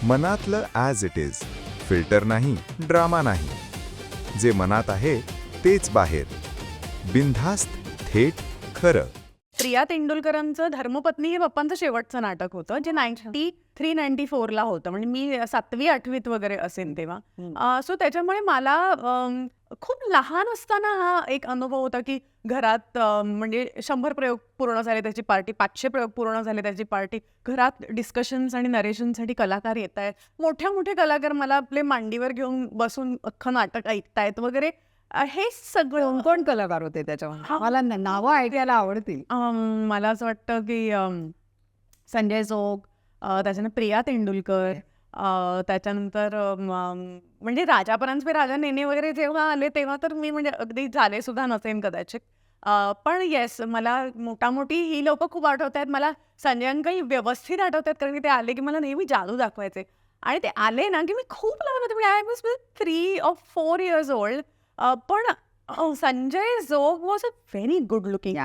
मनातलं as it is, filter नाही, drama नाही. जे मनात आहे तेच बाहेर. बिनधास्त, थेट, खरं. प्रिया तेंडुलकरांचं धर्मपत्नी हे पप्पांचं शेवटचं नाटक होतं, जे 93-94 होतं. म्हणजे मी 7वी-8वीत वगैरे असेल तेव्हा. सो त्याच्यामुळे मला खूप लहान असताना हा एक अनुभव होता की घरात म्हणजे 100 प्रयोग पूर्ण झाले त्याची पार्टी, 500 प्रयोग पूर्ण झाले त्याची पार्टी. घरात डिस्कशन्स आणि नरेशनसाठी कलाकार येत आहेत. मोठे मोठे कलाकार मला आपले मांडीवर घेऊन बसून अख्खं नाटक ऐकतायत वगैरे. हे सगळं कोण कलाकार होते त्याच्यामध्ये? मला नावं ऐकायला आवडतील. मला असं वाटतं की संजय जोग, त्याच्यानंतर प्रिया तेंडुलकर, त्याच्यानंतर म्हणजे राजा परांजपे, राजा नेने वगैरे जेव्हा आले तेव्हा तर मी म्हणजे अगदी झाले सुद्धा नसेन कदाचित. पण येस, मला मोठामोठी ही लोक खूप आठवत आहेत. मला संजय अंकल व्यवस्थित आठवत आहेत, कारण की ते आले की मला नेहमी जादू दाखवायचे. आणि ते आले ना की मी खूप लहान होते, म्हणजे I was 3 or 4 years old. पण Sanjay Jog was a very good looking.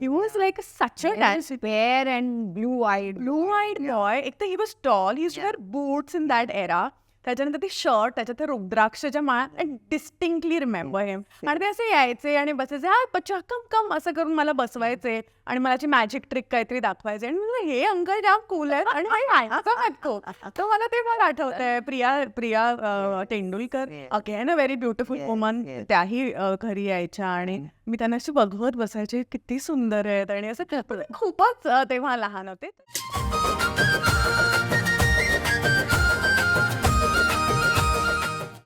He was like such a Fair and blue-eyed. blue-eyed boy. एक तर he was tall. He used to wear boots in that era. त्याच्यानंतर ते shirt, त्याच्यात ते रुद्राक्षच्या माळा. I distinctly remember हिम. आणि ते असे यायचे आणि बसायचे, हा बच्चा कम कम असं करून मला बसवायचे आणि मला मॅजिक ट्रिक काहीतरी दाखवायचे. आणि म्हणलं, हे अंकल जाम कूल आहेत आणि ऐकतो. तर मला ते फार आठवतंय. Priya Tendulkar, again a very beautiful woman. त्याही घरी यायच्या आणि मी त्यांना अशी बघवत बसायचे, किती सुंदर आहेत. आणि असं खूपच तेव्हा लहान होते.